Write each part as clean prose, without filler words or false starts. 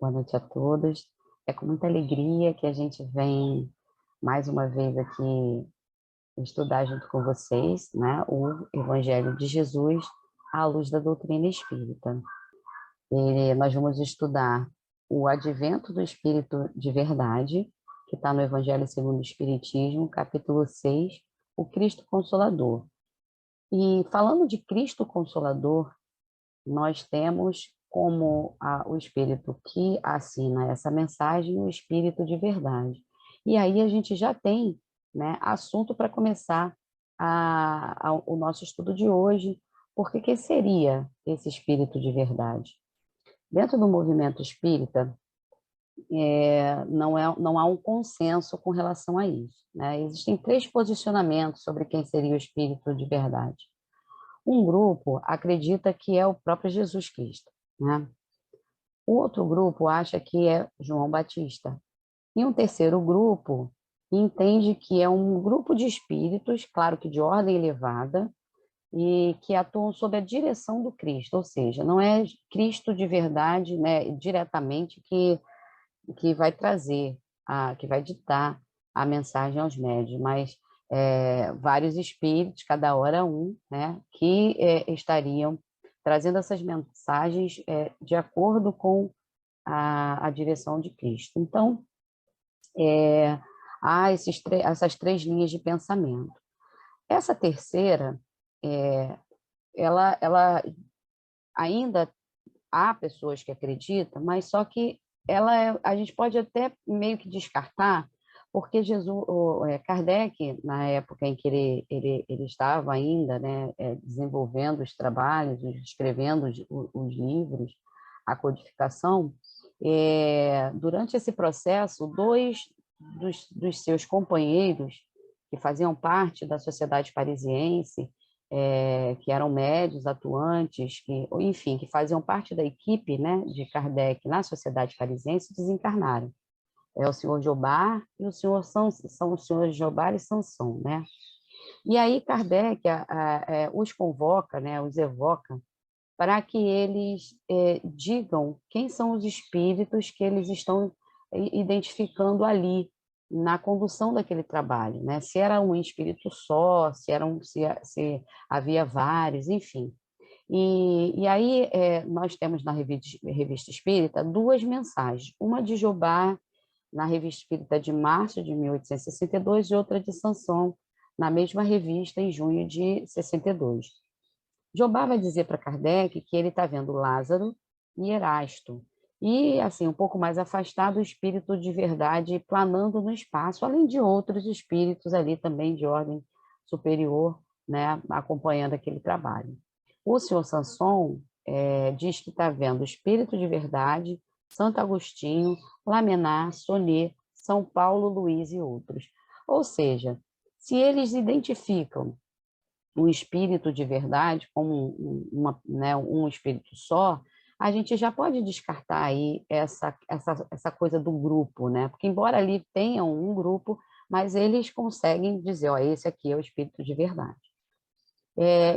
Boa noite a todos. É com muita alegria que a gente vem mais uma vez aqui estudar junto com vocês, né, o Evangelho de Jesus à luz da doutrina espírita. E nós vamos estudar o advento do Espírito de Verdade, que está no Evangelho segundo o Espiritismo, capítulo 6, o Cristo Consolador. E falando de Cristo Consolador, nós temos como o Espírito que assina essa mensagem o Espírito de Verdade. E aí a gente já tem, né, assunto para começar o nosso estudo de hoje, porque que seria esse Espírito de Verdade? Dentro do movimento espírita, não há um consenso com relação a isso, né? Existem três posicionamentos sobre quem seria o Espírito de Verdade. Um grupo acredita que é o próprio Jesus Cristo, né? O outro grupo acha que é João Batista. E um terceiro grupo entende que é um grupo de espíritos, claro que de ordem elevada, e que atuam sob a direção do Cristo, ou seja, não é Cristo de verdade, né, diretamente que vai trazer, que vai ditar a mensagem aos médios, mas vários espíritos, cada hora um, né, que estariam trazendo essas mensagens de acordo com a direção de Cristo. Então, há essas três linhas de pensamento. Essa terceira, ela ainda há pessoas que acreditam, mas só que a gente pode até meio que descartar, porque Kardec, na época em que ele estava ainda, né, desenvolvendo os trabalhos, escrevendo os livros, a codificação, durante esse processo, dois dos seus companheiros, que faziam parte da Sociedade Parisiense, que eram médios atuantes, enfim, que faziam parte da equipe, né, de Kardec na Sociedade Parisiense, desencarnaram. É o senhor Jobard e o senhor são os senhores Jobard e Sanson, né? E aí Kardec os convoca, né, os evoca, para que eles digam quem são os espíritos que eles estão identificando ali, na condução daquele trabalho, né? Se era um espírito só, se havia vários, enfim. E aí nós temos na Revista Espírita duas mensagens, uma de Jobard, na Revista Espírita de março de 1862, e outra de Sanson, na mesma revista, em junho de 62. Jobard vai dizer para Kardec que ele está vendo Lázaro e Erasto, e, assim, um pouco mais afastado, o espírito de verdade planando no espaço, além de outros espíritos ali também de ordem superior, né, acompanhando aquele trabalho. O senhor Sanson diz que está vendo o espírito de verdade, Santo Agostinho, Lamennais, Sonnet, São Paulo, Luiz e outros. Ou seja, se eles identificam um espírito de verdade como um espírito só, a gente já pode descartar aí essa coisa do grupo, né? Porque embora ali tenham um grupo, mas eles conseguem dizer, ó, esse aqui é o espírito de verdade.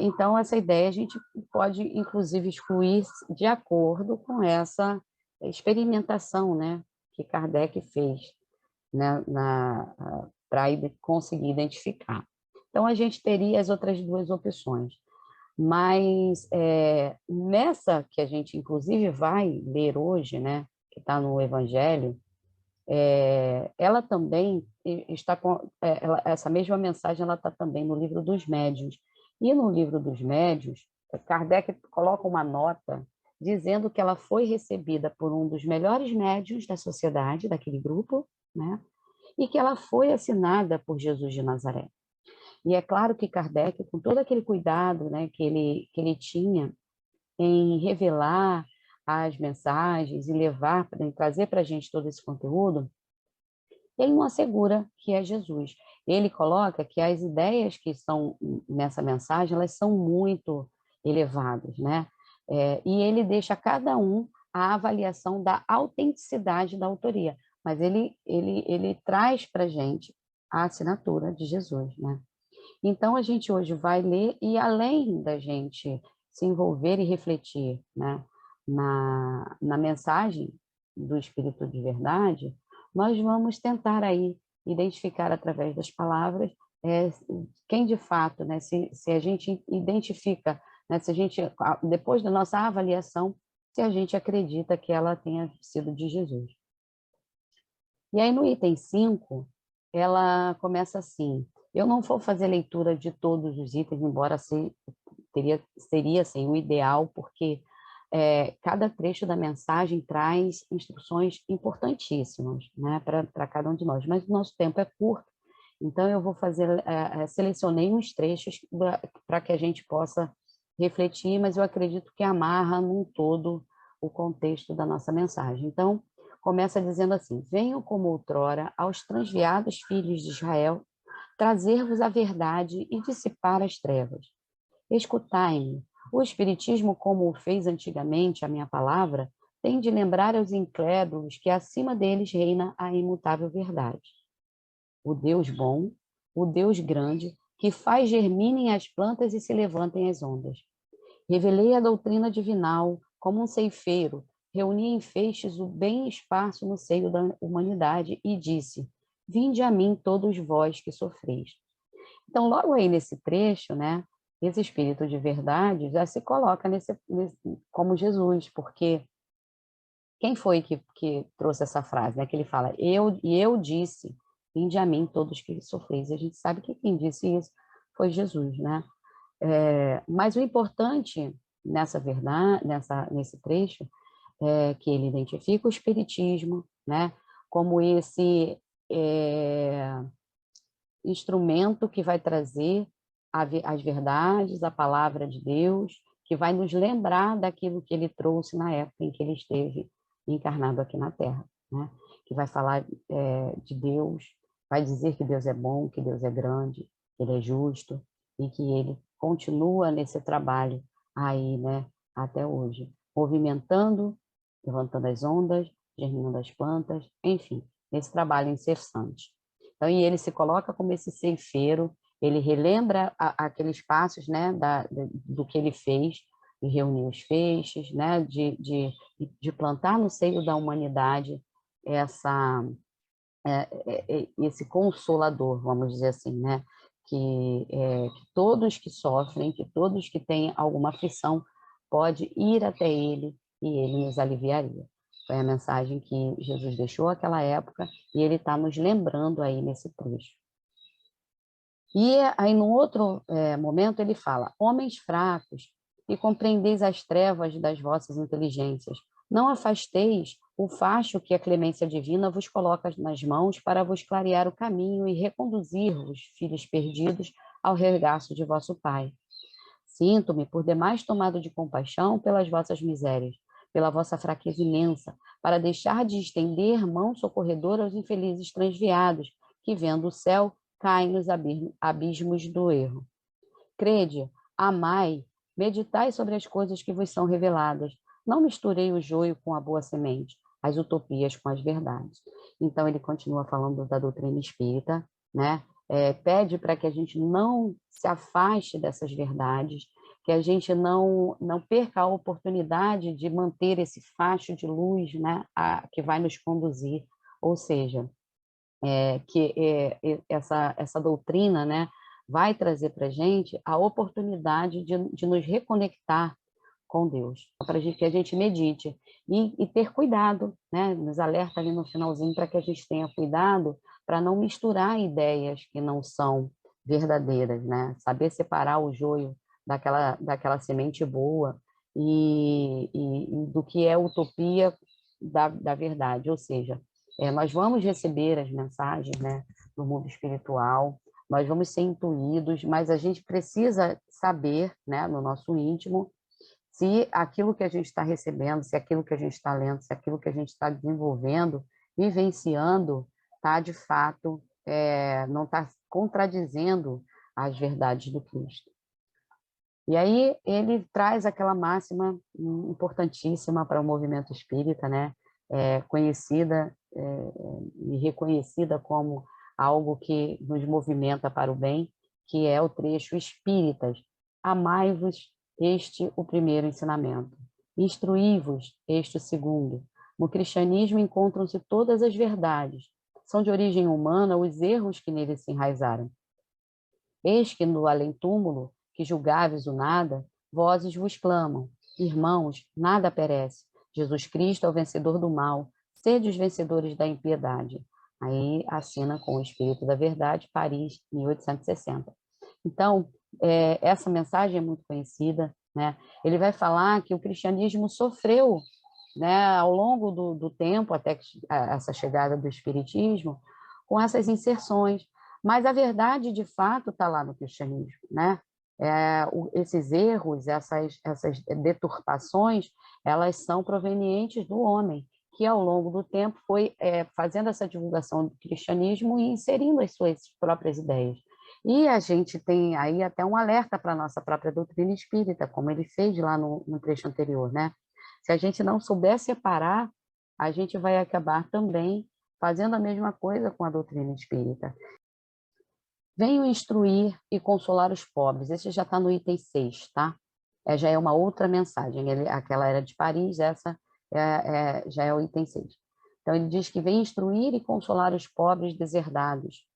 Então, essa ideia a gente pode, inclusive, excluir de acordo com essa experimentação, né, que Kardec fez, né, para conseguir identificar. Então, a gente teria as outras duas opções. Mas nessa que a gente, inclusive, vai ler hoje, né, que está no Evangelho, ela também está com... essa mesma mensagem ela está também no Livro dos Médiuns. E no Livro dos Médiuns, Kardec coloca uma nota dizendo que ela foi recebida por um dos melhores médiuns da sociedade, daquele grupo, né, e que ela foi assinada por Jesus de Nazaré. E é claro que Kardec, com todo aquele cuidado, né, que ele tinha em revelar as mensagens e trazer para a gente todo esse conteúdo, ele não assegura que é Jesus. Ele coloca que as ideias que estão nessa mensagem, elas são muito elevadas, né? E ele deixa a cada um a avaliação da autenticidade da autoria, mas ele traz para a gente a assinatura de Jesus, né? Então, a gente hoje vai ler, e além da gente se envolver e refletir, né, na mensagem do Espírito de verdade, nós vamos tentar aí identificar através das palavras quem de fato, né, se a gente identifica, né, se a gente, depois da nossa avaliação, se a gente acredita que ela tenha sido de Jesus. E aí no item 5, ela começa assim: eu não vou fazer leitura de todos os itens, embora seria assim, o ideal, porque cada trecho da mensagem traz instruções importantíssimas, né, para cada um de nós, mas o nosso tempo é curto, então eu vou fazer, selecionei uns trechos para que a gente possa refletir, mas eu acredito que amarra num todo o contexto da nossa mensagem. Então, começa dizendo assim: venham como outrora aos transviados filhos de Israel, trazer-vos a verdade e dissipar as trevas. Escutai-me. O Espiritismo, como o fez antigamente a minha palavra, tem de lembrar aos incrédulos que acima deles reina a imutável verdade. O Deus bom, o Deus grande, que faz germinem as plantas e se levantem as ondas. Revelei a doutrina divinal como um ceifeiro, reuni em feixes o bem esparso no seio da humanidade e disse: vinde a mim todos vós que sofreis. Então, logo aí nesse trecho, né, esse espírito de verdade já se coloca como Jesus, porque quem foi que trouxe essa frase, né, que ele fala: eu disse, vinde a mim todos que sofreis. A gente sabe que quem disse isso foi Jesus, né? Mas o importante nessa verdade, nesse trecho, é que ele identifica o espiritismo, né, como esse instrumento que vai trazer as verdades, a palavra de Deus, que vai nos lembrar daquilo que ele trouxe na época em que ele esteve encarnado aqui na Terra, né? Que vai falar de Deus, vai dizer que Deus é bom, que Deus é grande, que ele é justo e que ele continua nesse trabalho aí, né, até hoje, movimentando, levantando as ondas, germinando as plantas, enfim, nesse trabalho incessante. Então, e ele se coloca como esse ceifeiro, ele relembra aqueles passos, né, do que ele fez, de reunir os feixes, né, de plantar no seio da humanidade esse consolador, vamos dizer assim, né, que todos que sofrem, que todos que têm alguma aflição, pode ir até ele e ele nos aliviaria. Foi a mensagem que Jesus deixou naquela época e ele está nos lembrando aí nesse trecho. E aí, num outro momento, ele fala: homens fracos, e compreendeis as trevas das vossas inteligências, não afasteis o facho que a clemência divina vos coloca nas mãos para vos clarear o caminho e reconduzir-vos, filhos perdidos, ao regaço de vosso Pai. Sinto-me por demais tomado de compaixão pelas vossas misérias, pela vossa fraqueza imensa, para deixar de estender mão socorredora aos infelizes transviados, que, vendo o céu, caem nos abismos do erro. Crede, amai, meditai sobre as coisas que vos são reveladas. Não misturei o joio com a boa semente, as utopias com as verdades. Então, ele continua falando da doutrina espírita, né? Pede para que a gente não se afaste dessas verdades, que a gente não perca a oportunidade de manter esse facho de luz, né, que vai nos conduzir, ou seja, essa doutrina, né, vai trazer para a gente a oportunidade de nos reconectar com Deus, para que a gente medite e ter cuidado, né, nos alerta ali no finalzinho para que a gente tenha cuidado para não misturar ideias que não são verdadeiras, né, saber separar o joio daquela semente boa e do que é utopia da verdade, ou seja, nós vamos receber as mensagens, né, do mundo espiritual, nós vamos ser intuídos, mas a gente precisa saber, né, no nosso íntimo, se aquilo que a gente está recebendo, se aquilo que a gente está lendo, se aquilo que a gente está desenvolvendo, vivenciando, está de fato, não está contradizendo as verdades do Cristo. E aí ele traz aquela máxima importantíssima para o movimento espírita, né? Conhecida e reconhecida como algo que nos movimenta para o bem, que é o trecho Espíritas. Amai-vos, este o primeiro ensinamento. Instruí-vos, este o segundo. No cristianismo encontram-se todas as verdades. São de origem humana os erros que nele se enraizaram. Eis que no além-túmulo, que julgáveis o nada, vozes vos clamam: irmãos, nada perece. Jesus Cristo é o vencedor do mal. Sede os vencedores da impiedade. Aí assina com o Espírito da Verdade, Paris, 1860. Então, essa mensagem é muito conhecida, né? Ele vai falar que o cristianismo sofreu, né, ao longo do tempo, até essa chegada do espiritismo, com essas inserções. Mas a verdade, de fato, está lá no cristianismo, né? Esses erros, essas deturpações, elas são provenientes do homem, que ao longo do tempo foi fazendo essa divulgação do cristianismo e inserindo as suas próprias ideias. E a gente tem aí até um alerta para a nossa própria doutrina espírita, como ele fez lá no trecho anterior, né? Se a gente não souber separar, a gente vai acabar também fazendo a mesma coisa com a doutrina espírita. Venho instruir e consolar os pobres. Esse já está no item 6, tá? Já é uma outra mensagem. Aquela era de Paris, essa já é o item 6. Então, ele diz que vem instruir e consolar os pobres deserdados.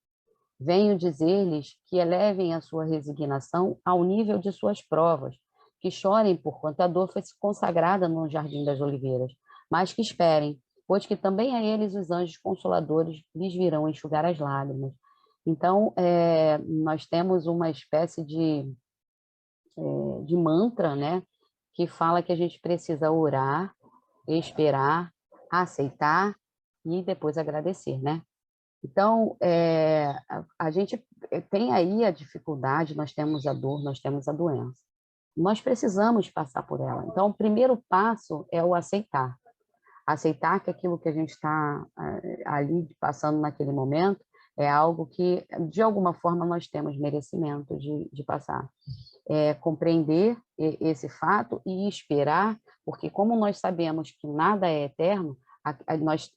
Venho dizer-lhes que elevem a sua resignação ao nível de suas provas, que chorem por quanto a dor foi consagrada no Jardim das Oliveiras, mas que esperem, pois que também a eles os anjos consoladores lhes virão enxugar as lágrimas. Então, nós temos uma espécie de mantra, né, que fala que a gente precisa orar, esperar, aceitar e depois agradecer, né? Então, a gente tem aí a dificuldade, nós temos a dor, nós temos a doença. Nós precisamos passar por ela. Então, o primeiro passo é o aceitar. Aceitar que aquilo que a gente está ali passando naquele momento é algo que, de alguma forma, nós temos merecimento de passar. Compreender esse fato e esperar, porque como nós sabemos que nada é eterno,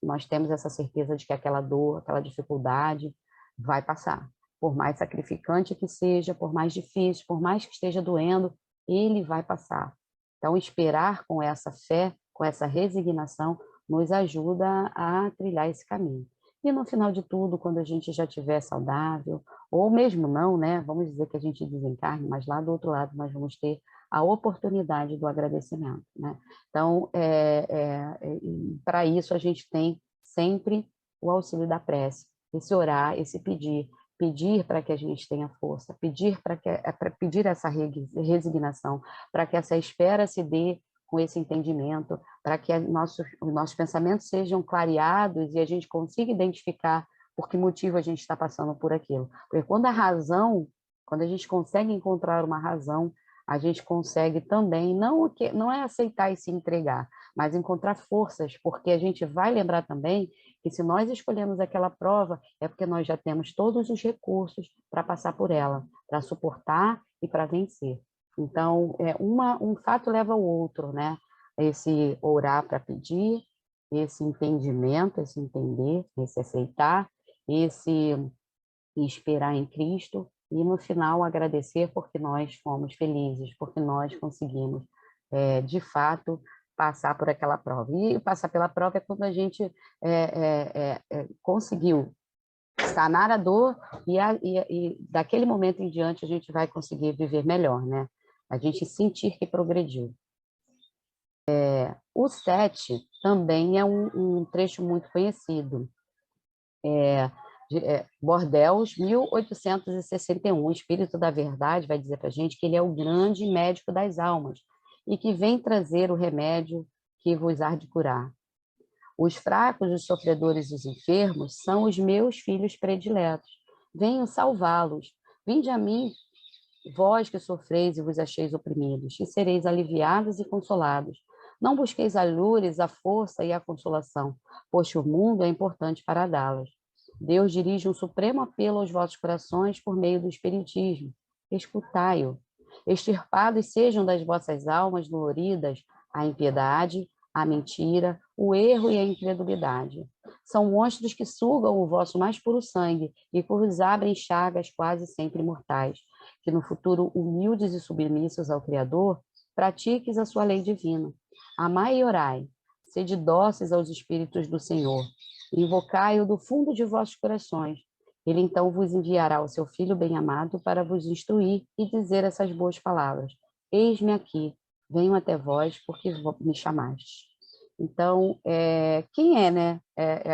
nós temos essa certeza de que aquela dor, aquela dificuldade vai passar. Por mais sacrificante que seja, por mais difícil, por mais que esteja doendo, ele vai passar. Então, esperar com essa fé, com essa resignação, nos ajuda a trilhar esse caminho. E no final de tudo, quando a gente já estiver saudável, ou mesmo não, né? Vamos dizer que a gente desencarne, mas lá do outro lado nós vamos ter a oportunidade do agradecimento, né? Então, para isso a gente tem sempre o auxílio da prece, esse orar, esse pedir para que a gente tenha força, pedir pedir essa resignação, para que essa espera se dê com esse entendimento, para que os nossos pensamentos sejam clareados e a gente consiga identificar por que motivo a gente está passando por aquilo. Porque quando a gente consegue encontrar uma razão, a gente consegue também, não é aceitar e se entregar, mas encontrar forças, porque a gente vai lembrar também que se nós escolhemos aquela prova, é porque nós já temos todos os recursos para passar por ela, para suportar e para vencer. Então, um fato leva ao outro, né? Esse orar para pedir, esse entendimento, esse entender, esse aceitar, esse esperar em Cristo e, no final, agradecer porque nós fomos felizes, porque nós conseguimos, de fato, passar por aquela prova. E passar pela prova é quando a gente conseguiu sanar a dor e daquele momento em diante a gente vai conseguir viver melhor, né? A gente sentir que progrediu. O 7 também é um trecho muito conhecido. Bordeaux, 1861. O Espírito da Verdade vai dizer para a gente que ele é o grande médico das almas e que vem trazer o remédio que vos há de curar. Os fracos, os sofredores e os enfermos são os meus filhos prediletos. Venho salvá-los. Vinde a mim, vós que sofreis e vos acheis oprimidos, e sereis aliviados e consolados. Não busqueis a lures, a força e a consolação, pois o mundo é importante para dá-las. Deus dirige um supremo apelo aos vossos corações por meio do Espiritismo. Escutai-o. Extirpados sejam das vossas almas doloridas a impiedade, a mentira, o erro e a incredulidade. São monstros que sugam o vosso mais puro sangue e que vos abrem chagas quase sempre mortais. Que no futuro, humildes e submissos ao Criador, pratiques a sua lei divina. Amai e orai. sede dóceis aos Espíritos do Senhor, invocai-o do fundo de vossos corações. Ele então vos enviará o seu Filho bem-amado para vos instruir e dizer essas boas palavras. Eis-me aqui, venho até vós, porque me chamaste. Então, quem é, né?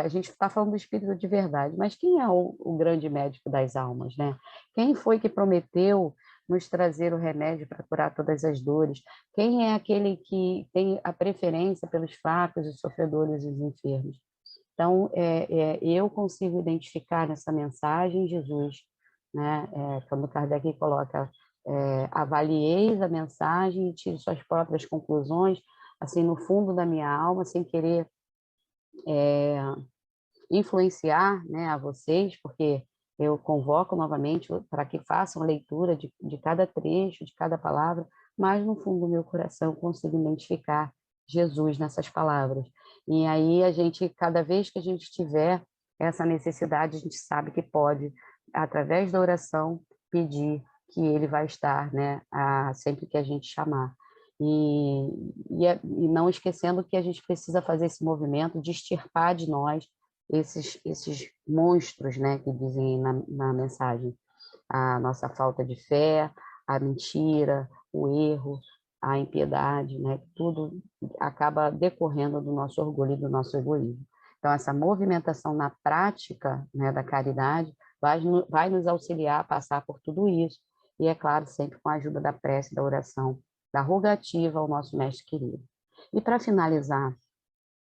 A gente está falando do Espírito de verdade, mas quem é o grande médico das almas, né? Quem foi que prometeu nos trazer o remédio para curar todas as dores? Quem é aquele que tem a preferência pelos fracos, os sofredores e os enfermos? Então, eu consigo identificar nessa mensagem Jesus, né? Quando Kardec coloca, avalieis a mensagem e tire suas próprias conclusões, assim, no fundo da minha alma, sem querer influenciar, né, a vocês, porque eu convoco novamente para que façam a leitura de cada trecho, de cada palavra, mas no fundo do meu coração eu consigo identificar Jesus nessas palavras. E aí a gente, cada vez que a gente tiver essa necessidade, a gente sabe que pode, através da oração, pedir que ele vai estar, né, sempre que a gente chamar. E não esquecendo que a gente precisa fazer esse movimento de extirpar de nós esses monstros, né, que dizem na mensagem, a nossa falta de fé, a mentira, o erro, a impiedade, né, tudo acaba decorrendo do nosso orgulho e do nosso egoísmo. Então, essa movimentação na prática, né, da caridade vai nos auxiliar a passar por tudo isso, e é claro, sempre com a ajuda da prece, da oração, da rogativa ao nosso mestre querido. E para finalizar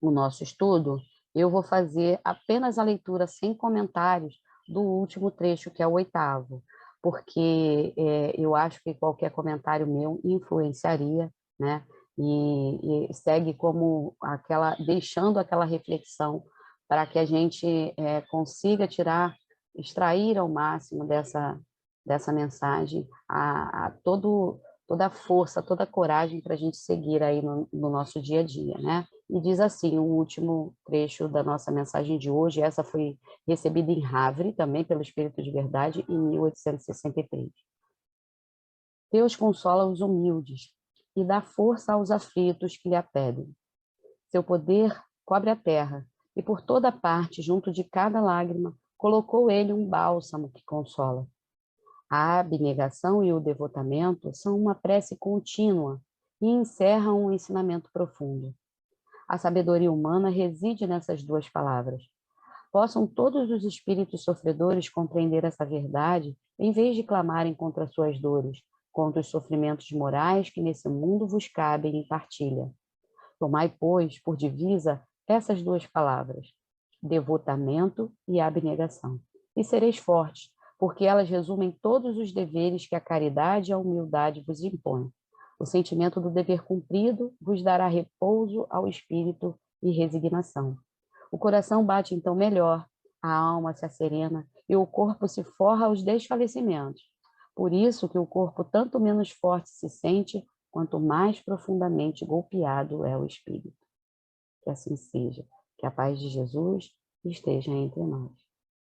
o nosso estudo, eu vou fazer apenas a leitura sem comentários do último trecho, que é o 8º, porque eu acho que qualquer comentário meu influenciaria, né? E segue como deixando aquela reflexão para que a gente consiga extrair ao máximo dessa mensagem toda a força, toda a coragem para a gente seguir aí no nosso dia a dia, né? E diz assim, o último trecho da nossa mensagem de hoje, essa foi recebida em Havre, também pelo Espírito de Verdade, em 1863. Deus consola os humildes e dá força aos aflitos que lhe a pedem. Seu poder cobre a terra, e por toda parte, junto de cada lágrima, colocou ele um bálsamo que consola. A abnegação e o devotamento são uma prece contínua e encerram um ensinamento profundo. A sabedoria humana reside nessas duas palavras. Possam todos os espíritos sofredores compreender essa verdade, em vez de clamarem contra suas dores, contra os sofrimentos morais que nesse mundo vos cabem em partilha. Tomai, pois, por divisa essas duas palavras, devotamento e abnegação, e sereis fortes, porque elas resumem todos os deveres que a caridade e a humildade vos impõem. O sentimento do dever cumprido vos dará repouso ao espírito e resignação. O coração bate então melhor, a alma se asserena e o corpo se forra aos desfalecimentos. Por isso que o corpo tanto menos forte se sente, quanto mais profundamente golpeado é o espírito. Que assim seja, que a paz de Jesus esteja entre nós.